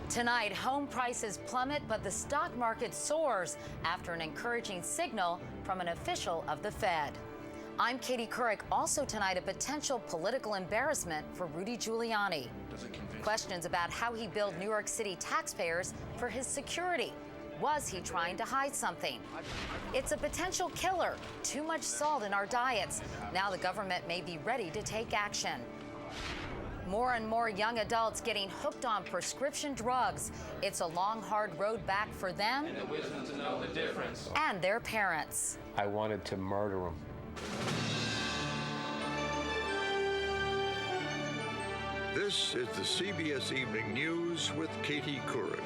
Tonight, home prices plummet, but the stock market soars after an encouraging signal from an official of the Fed. I'm Katie Couric. Also tonight, a potential political embarrassment for Rudy Giuliani. Questions about how he billed New York City taxpayers for his security. Was he trying to hide something? It's a potential killer. Too much salt in our diets. Now the government may be ready to take action. More and more young adults getting hooked on prescription drugs. It's a long, hard road back for them and the wisdom to know the difference. And their parents. I wanted to murder him. This is the CBS Evening News with Katie Couric.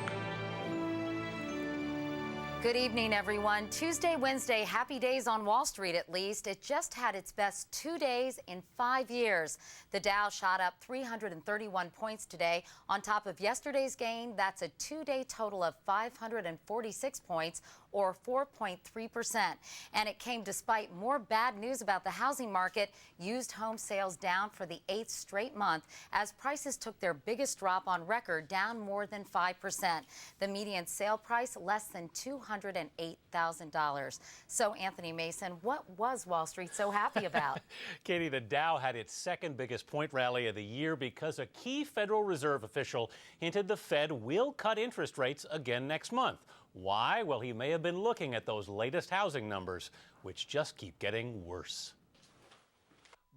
Good evening, everyone. Tuesday, Wednesday, happy days on Wall Street at least. It just had its best 2 days in 5 years. The Dow shot up 331 points today. On top of yesterday's gain, that's a two-day total of 546 points, or 4.3%. And it came despite more bad news about the housing market. Used home sales down for the 8th straight month as prices took their biggest drop on record, down more than 5%. The median sale price less than $208,000. So, Anthony Mason, what was Wall Street so happy about? Katie, the Dow had its second biggest point rally of the year because a key Federal Reserve official hinted the Fed will cut interest rates again next month. Why? Well, he may have been looking at those latest housing numbers, which just keep getting worse.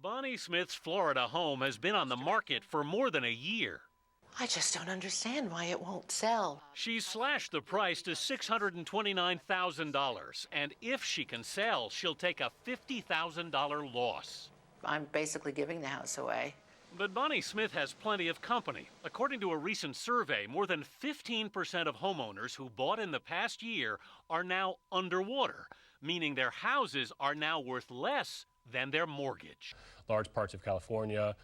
Bonnie Smith's Florida home has been on the market for more than a year. I just don't understand why it won't sell. She's slashed the price to $629,000, and if she can sell, she'll take a $50,000 loss. I'm basically giving the house away. But Bonnie Smith has plenty of company. According to a recent survey, more than 15% of homeowners who bought in the past year are now underwater, meaning their houses are now worth less than their mortgage. Large parts of California,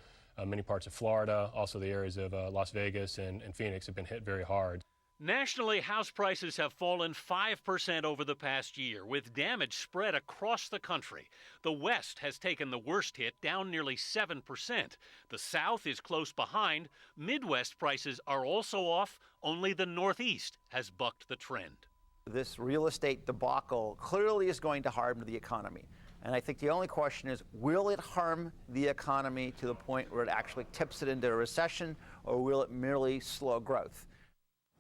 many parts of Florida, also the areas of Las Vegas and Phoenix have been hit very hard. Nationally, house prices have fallen 5% over the past year, with damage spread across the country. The West has taken the worst hit, down nearly 7%. The South is close behind. Midwest prices are also off. Only the Northeast has bucked the trend. This real estate debacle clearly is going to harm the economy. And I think the only question is, will it harm the economy to the point where it actually tips it into a recession, or will it merely slow growth?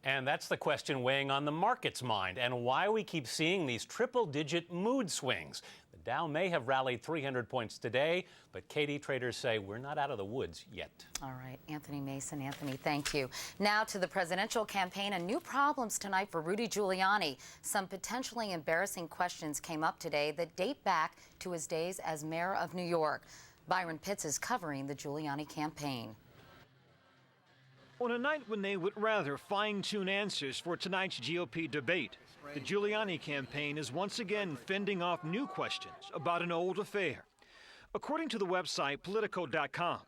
And that's the question weighing on the market's mind, and why we keep seeing these triple-digit mood swings. The Dow may have rallied 300 points today, but Katie, traders say we're not out of the woods yet. All right, Anthony Mason. Anthony, thank you. Now to the presidential campaign and new problems tonight for Rudy Giuliani. Some potentially embarrassing questions came up today that date back to his days as mayor of New York. Byron Pitts is covering the Giuliani campaign. On a night when they would rather fine-tune answers for tonight's GOP debate, the Giuliani campaign is once again fending off new questions about an old affair. According to the website Politico.com,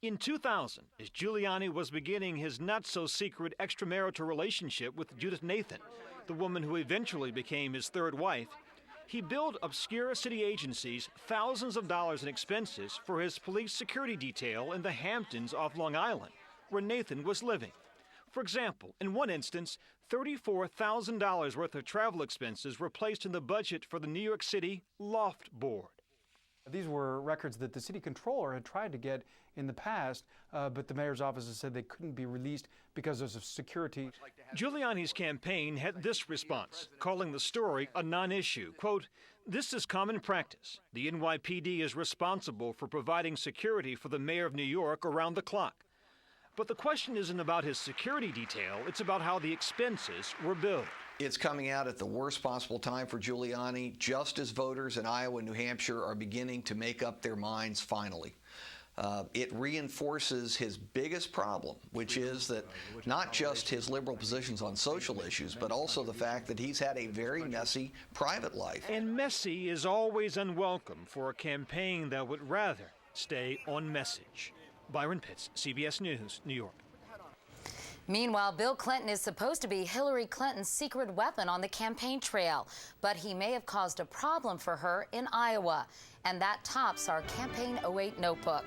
in 2000, as Giuliani was beginning his not-so-secret extramarital relationship with Judith Nathan, the woman who eventually became his third wife, he billed obscure city agencies thousands of dollars in expenses for his police security detail in the Hamptons off Long Island, where Nathan was living. For example, in one instance, $34,000 worth of travel expenses were placed in the budget for the New York City Loft Board. These were records that the city controller had tried to get in the past, but the mayor's office has said they couldn't be released because of security. Giuliani's campaign had this response, calling the story a non-issue. Quote, "This is common practice. The NYPD is responsible for providing security for the mayor of New York around the clock. But the question isn't about his security detail, it's about how the expenses were billed." It's coming out at the worst possible time for Giuliani, just as voters in Iowa and New Hampshire are beginning to make up their minds finally. It reinforces his biggest problem, which is that not just his liberal positions on social issues, but also the fact that he's had a very messy private life. And messy is always unwelcome for a campaign that would rather stay on message. Byron Pitts, CBS News, New York. Meanwhile, Bill Clinton is supposed to be Hillary Clinton's secret weapon on the campaign trail, but he may have caused a problem for her in Iowa. And that tops our Campaign 08 notebook.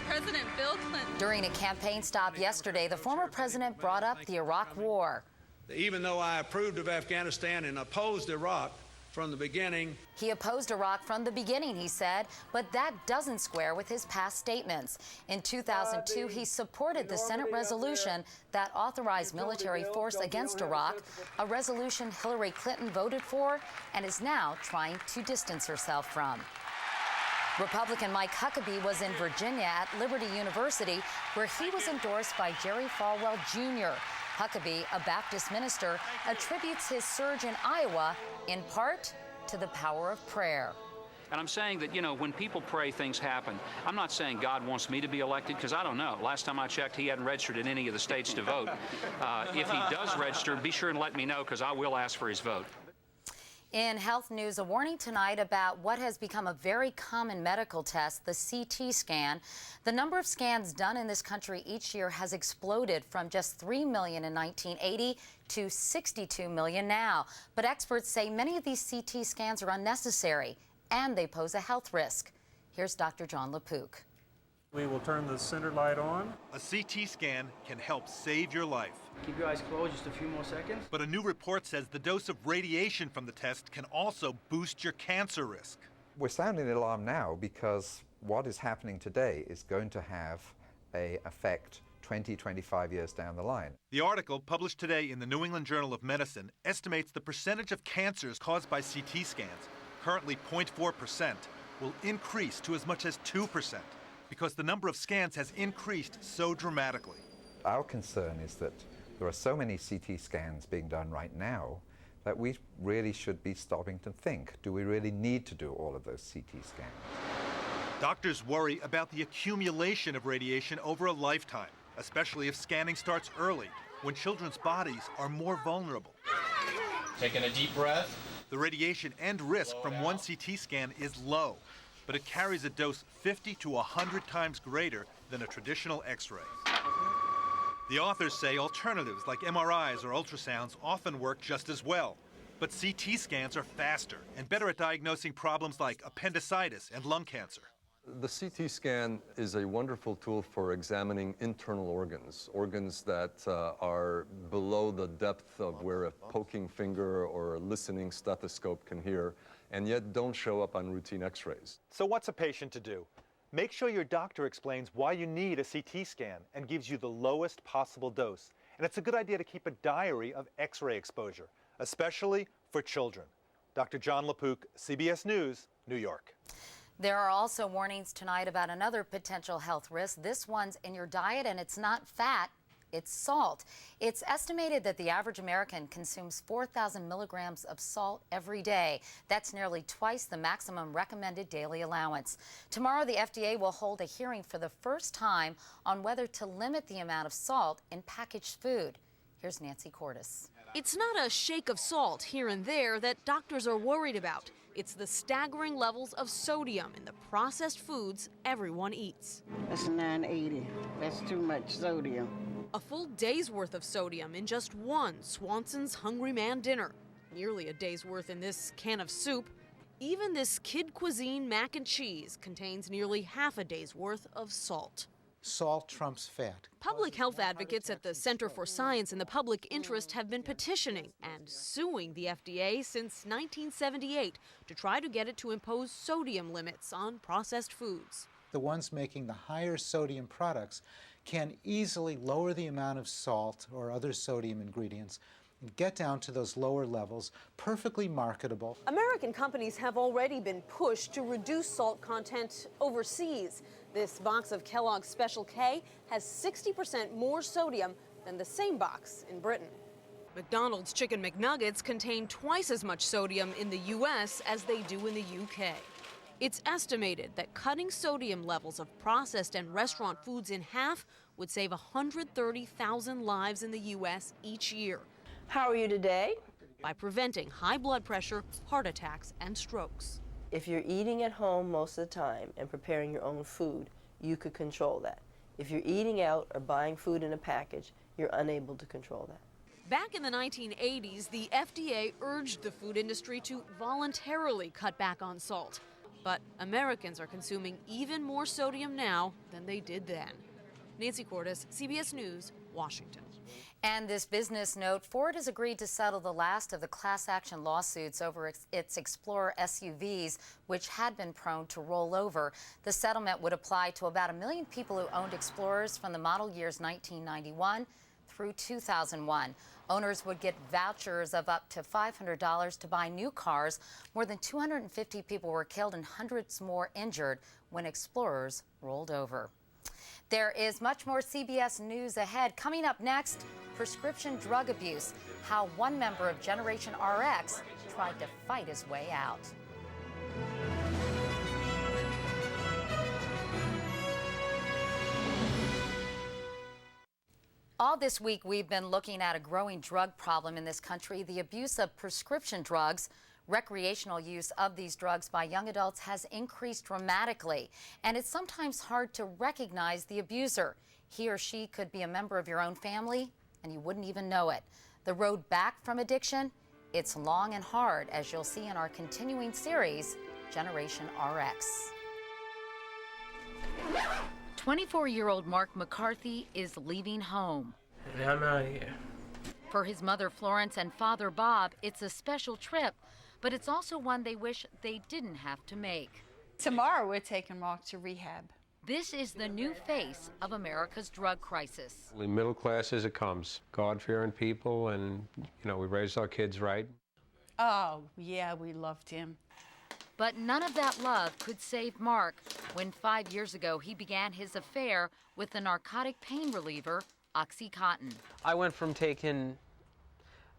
President Bill Clinton. During a campaign stop yesterday, the former president brought up the Iraq War. Even though I approved of Afghanistan and opposed Iraq from the beginning. He opposed Iraq from the beginning, he said, but that doesn't square with his past statements. In 2002, he supported the Senate resolution that authorized military force against Iraq, a resolution Hillary Clinton voted for and is now trying to distance herself from. Republican Mike Huckabee was in Virginia at Liberty University, where he was endorsed by Jerry Falwell Jr. Huckabee, a Baptist minister, attributes his surge in Iowa in part to the power of prayer. And I'm saying that, when people pray, things happen. I'm not saying God wants me to be elected, because I don't know. Last time I checked, he hadn't registered in any of the states to vote. If he does register, be sure and let me know, because I will ask for his vote. In health news, a warning tonight about what has become a very common medical test, the CT scan. The number of scans done in this country each year has exploded from just 3 million in 1980 to 62 million now. But experts say many of these CT scans are unnecessary and they pose a health risk. Here's Dr. John LaPook. We will turn the center light on. A CT scan can help save your life. Keep your eyes closed just a few more seconds. But a new report says the dose of radiation from the test can also boost your cancer risk. We're sounding the alarm now because what is happening today is going to have an effect 20, 25 years down the line. The article, published today in the New England Journal of Medicine, estimates the percentage of cancers caused by CT scans, currently 0.4%, will increase to as much as 2%. Because the number of scans has increased so dramatically. Our concern is that there are so many CT scans being done right now that we really should be stopping to think, do we really need to do all of those CT scans? Doctors worry about the accumulation of radiation over a lifetime, especially if scanning starts early, when children's bodies are more vulnerable. Taking a deep breath. The radiation and risk from one CT scan is low, but it carries a dose 50 to 100 times greater than a traditional X-ray. The authors say alternatives like MRIs or ultrasounds often work just as well, but CT scans are faster and better at diagnosing problems like appendicitis and lung cancer. The CT scan is a wonderful tool for examining internal organs that are below the depth of where a poking finger or a listening stethoscope can hear, and yet don't show up on routine X-rays. So what's a patient to do? Make sure your doctor explains why you need a CT scan and gives you the lowest possible dose. And it's a good idea to keep a diary of X-ray exposure, especially for children. Dr. John LaPook, CBS News, New York. There are also warnings tonight about another potential health risk. This one's in your diet, and it's not fat, it's salt. It's estimated that the average American consumes 4,000 milligrams of salt every day. That's nearly twice the maximum recommended daily allowance. Tomorrow, the FDA will hold a hearing for the first time on whether to limit the amount of salt in packaged food. Here's Nancy Cordes. It's not a shake of salt here and there that doctors are worried about. It's the staggering levels of sodium in the processed foods everyone eats. That's 980. That's too much sodium. A full day's worth of sodium in just one Swanson's Hungry Man dinner. Nearly a day's worth in this can of soup. Even this kid cuisine mac and cheese contains nearly half a day's worth of salt. Salt trumps fat. Public health advocates at the Center for Science and the Public Interest have been petitioning and suing the FDA since 1978 to try to get it to impose sodium limits on processed foods. The ones making the higher sodium products can easily lower the amount of salt or other sodium ingredients and get down to those lower levels, perfectly marketable. American companies have already been pushed to reduce salt content overseas. This box of Kellogg's Special K has 60% more sodium than the same box in Britain. McDonald's Chicken McNuggets contain twice as much sodium in the U.S. as they do in the U.K. It's estimated that cutting sodium levels of processed and restaurant foods in half would save 130,000 lives in the U.S. each year. How are you today? By preventing high blood pressure, heart attacks, and strokes. If you're eating at home most of the time and preparing your own food, you could control that. If you're eating out or buying food in a package, you're unable to control that. Back in the 1980s, the FDA urged the food industry to voluntarily cut back on salt. But Americans are consuming even more sodium now than they did then. Nancy Cordes, CBS News, Washington. And this business note, Ford has agreed to settle the last of the class action lawsuits over its Explorer SUVs, which had been prone to roll over. The settlement would apply to about 1 million people who owned Explorers from the model years 1991 through 2001. Owners would get vouchers of up to $500 to buy new cars. More than 250 people were killed and hundreds more injured when Explorers rolled over. There is much more CBS News ahead. Coming up next, prescription drug abuse, how one member of Generation RX tried to fight his way out. All this week, we've been looking at a growing drug problem in this country, the abuse of prescription drugs. Recreational use of these drugs by young adults has increased dramatically, and it's sometimes hard to recognize the abuser. He or she could be a member of your own family, and you wouldn't even know it. The road back from addiction, it's long and hard, as you'll see in our continuing series, Generation RX. 24-year-old Mark McCarthy is leaving home. And I'm out of here. For his mother Florence and father Bob, it's a special trip, but it's also one they wish they didn't have to make. Tomorrow we're taking Mark to rehab. This is the new face of America's drug crisis. Middle class as it comes. God-fearing people, and, we raised our kids right. Oh, yeah, we loved him. But none of that love could save Mark when 5 years ago he began his affair with the narcotic pain reliever, OxyContin. I went from taking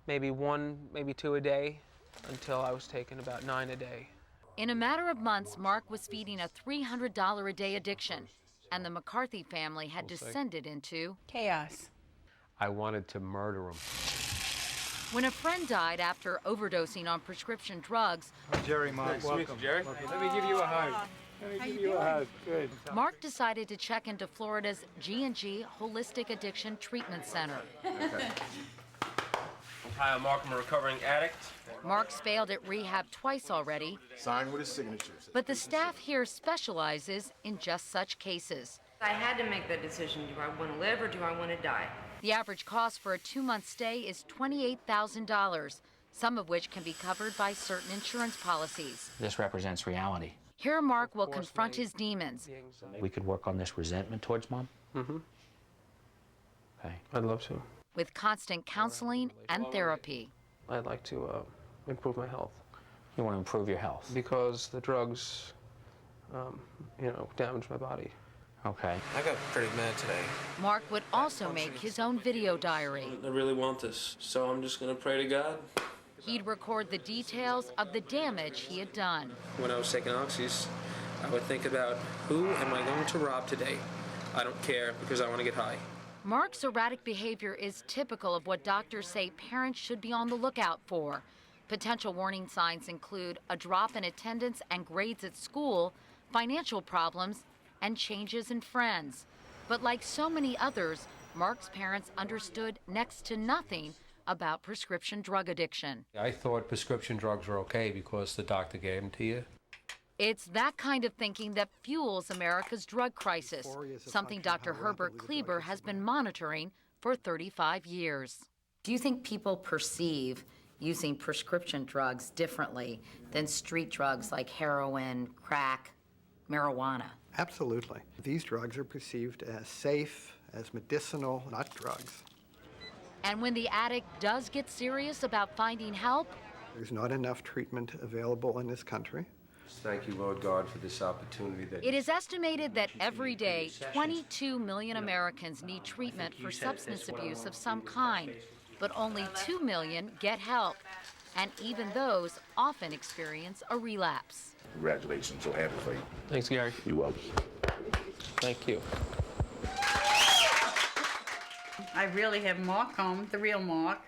maybe 1, maybe 2 a day until I was taking about 9 a day. In a matter of months, Mark was feeding a $300 a day addiction, and the McCarthy family had descended into chaos. I wanted to murder him. When a friend died after overdosing on prescription drugs, Jerry, Mark, welcome. Jerry. Welcome. Let me give you a hug. Let me give you a hug. Good. Mark decided to check into Florida's G&G Holistic Addiction Treatment Center. Okay. Hi, I'm Mark. I'm a recovering addict. Mark's failed at rehab twice already. Signed with his signatures. But the staff here specializes in just such cases. I had to make that decision. Do I want to live or do I want to die? The average cost for a 2-month stay is $28,000, some of which can be covered by certain insurance policies. This represents reality. Here, Mark will confront his demons. We could work on this resentment towards Mom. Mm-hmm. Okay. I'd love to. With constant counseling and therapy. I'd like to improve my health. You want to improve your health? Because the drugs, damage my body. Okay. I got pretty mad today. Mark would also make his own video diary. I really want this, so I'm just going to pray to God. He'd record the details of the damage he had done. When I was taking oxys, I would think about, who am I going to rob today? I don't care, because I want to get high. Mark's erratic behavior is typical of what doctors say parents should be on the lookout for. Potential warning signs include a drop in attendance and grades at school, financial problems, and changes in friends. But like so many others, Mark's parents understood next to nothing about prescription drug addiction. I thought prescription drugs were okay because the doctor gave them to you. It's that kind of thinking that fuels America's drug crisis, something Dr. Herbert Kleber has been monitoring for 35 years. Do you think people perceive using prescription drugs differently than street drugs like heroin, crack, marijuana? Absolutely. These drugs are perceived as safe, as medicinal, not drugs. And when the addict does get serious about finding help, there's not enough treatment available in this country. Thank you, Lord God, for this opportunity. It is estimated that every day 22 million Americans need treatment for substance abuse of some kind, but only 2 million get help. And even those often experience a relapse. Congratulations, so happy for you. Thanks, Gary. You're welcome. Thank you. I really have Mark home, the real Mark.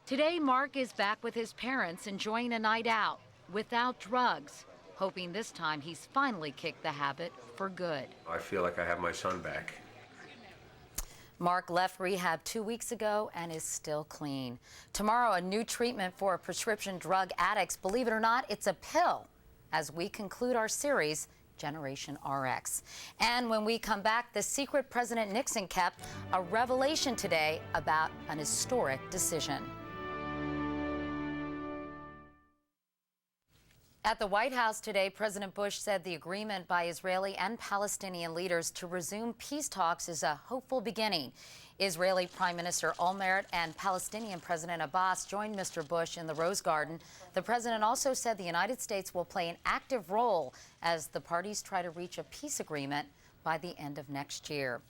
Today, Mark is back with his parents enjoying a night out without drugs, hoping this time he's finally kicked the habit for good. I feel like I have my son back. Mark left rehab 2 weeks ago and is still clean. Tomorrow, a new treatment for prescription drug addicts. Believe it or not, it's a pill. as we conclude our series, Generation RX. And when we come back, the secret President Nixon kept, a revelation today about an historic decision. At the White House today, President Bush said the agreement by Israeli and Palestinian leaders to resume peace talks is a hopeful beginning. Israeli Prime Minister Olmert and Palestinian President Abbas joined Mr. Bush in the Rose Garden. The president also said the United States will play an active role as the parties try to reach a peace agreement by the end of next year.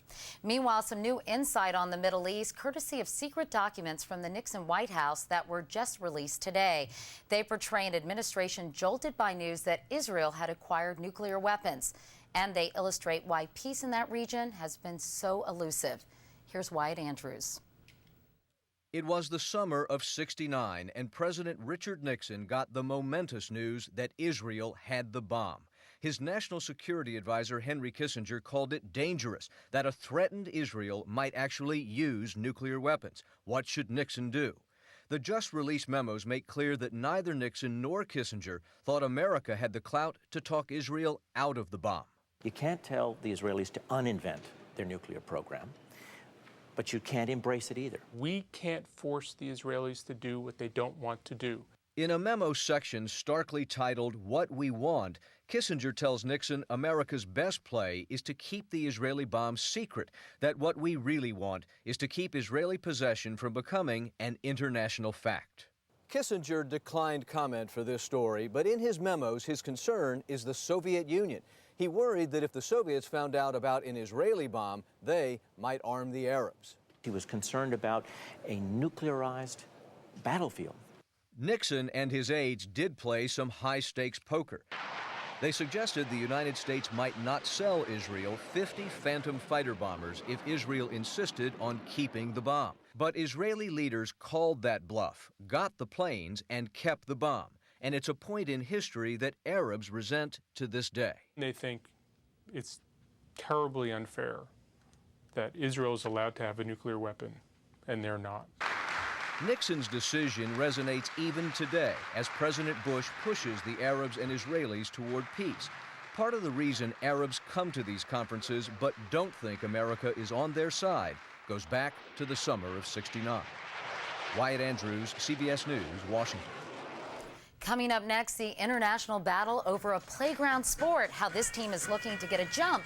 Meanwhile, some new insight on the Middle East, courtesy of secret documents from the Nixon White House that were just released today. They portray an administration jolted by news that Israel had acquired nuclear weapons, and they illustrate why peace in that region has been so elusive. Here's Wyatt Andrews. It was the summer of '69, and President Richard Nixon got the momentous news that Israel had the bomb. His national security advisor, Henry Kissinger, called it dangerous that a threatened Israel might actually use nuclear weapons. What should Nixon do? The just-released memos make clear that neither Nixon nor Kissinger thought America had the clout to talk Israel out of the bomb. You can't tell the Israelis to uninvent their nuclear program, but you can't embrace it either. We can't force the Israelis to do what they don't want to do. In a memo section starkly titled, "What We Want," Kissinger tells Nixon America's best play is to keep the Israeli bomb secret, that what we really want is to keep Israeli possession from becoming an international fact. Kissinger declined comment for this story, but in his memos, his concern is the Soviet Union. He worried that if the Soviets found out about an Israeli bomb, they might arm the Arabs. He was concerned about a nuclearized battlefield. Nixon and his aides did play some high-stakes poker. They suggested the United States might not sell Israel 50 Phantom fighter bombers if Israel insisted on keeping the bomb. But Israeli leaders called that bluff, got the planes, and kept the bomb. And it's a point in history that Arabs resent to this day. They think it's terribly unfair that Israel is allowed to have a nuclear weapon, and they're not. Nixon's decision resonates even today as President Bush pushes the Arabs and Israelis toward peace. Part of the reason Arabs come to these conferences but don't think America is on their side goes back to the summer of '69. Wyatt Andrews, CBS News, Washington. Coming up next, the international battle over a playground sport, how this team is looking to get a jump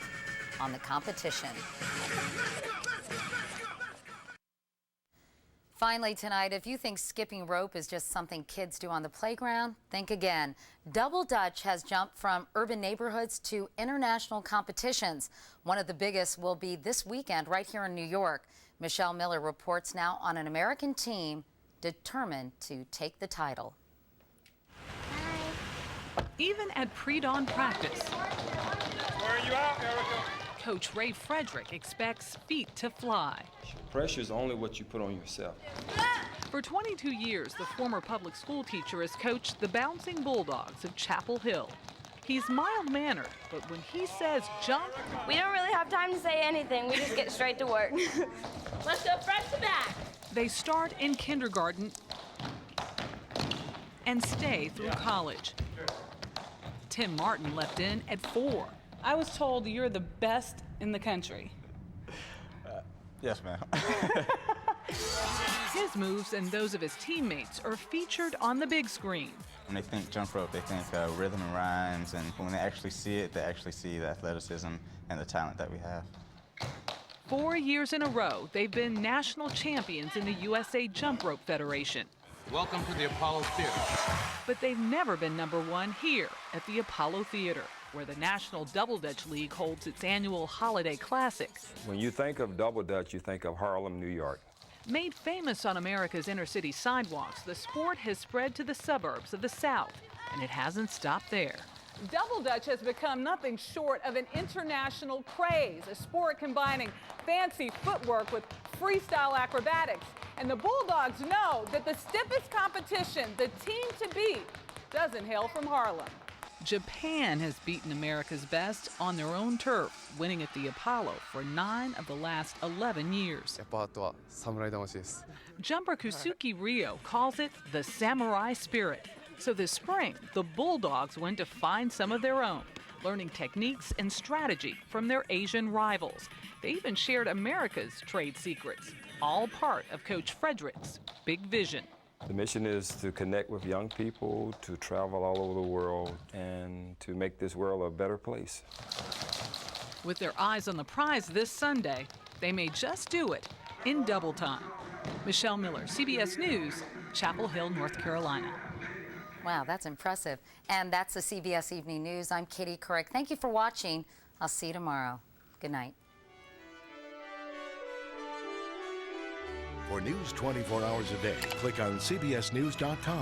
on the competition. Finally tonight, if you think skipping rope is just something kids do on the playground, think again. Double Dutch has jumped from urban neighborhoods to international competitions. One of the biggest will be this weekend right here in New York. Michelle Miller reports now on an American team determined to take the title. Even at pre-dawn practice, Where are you out, Erica? Coach Ray Frederick expects feet to fly. Pressure is only what you put on yourself. For 22 years, the former public school teacher has coached the Bouncing Bulldogs of Chapel Hill. He's mild-mannered, but when he says jump... We don't really have time to say anything. We just get straight to work. Let's go front to back. They start in kindergarten and stay through college. Tim Martin left in at 4. I was told you're the best in the country. Yes, ma'am. His moves and those of his teammates are featured on the big screen. When they think jump rope, they think rhythm and rhymes, and when they actually see it, they actually see the athleticism and the talent that we have. 4 years in a row, they've been national champions in the USA Jump Rope Federation. Welcome to the Apollo Theater. But they've never been #1 here at the Apollo Theater, where the National Double Dutch League holds its annual Holiday Classic. When you think of Double Dutch, you think of Harlem, New York. Made famous on America's inner-city sidewalks, the sport has spread to the suburbs of the South, and it hasn't stopped there. Double Dutch has become nothing short of an international craze, a sport combining fancy footwork with freestyle acrobatics. And the Bulldogs know that the stiffest competition, the team to beat, doesn't hail from Harlem. Japan has beaten America's best on their own turf, winning at the Apollo for 9 of the last 11 years. Jumper Kusuki Ryo calls it the samurai spirit. So this spring, the Bulldogs went to find some of their own, learning techniques and strategy from their Asian rivals. They even shared America's trade secrets, all part of Coach Frederick's big vision. The mission is to connect with young people, to travel all over the world, and to make this world a better place. With their eyes on the prize this Sunday, they may just do it in double time. Michelle Miller, CBS News, Chapel Hill, North Carolina. Wow, that's impressive. And that's the CBS Evening News. I'm Katie Couric. Thank you for watching. I'll see you tomorrow. Good night. For news 24 hours a day, click on CBSNews.com.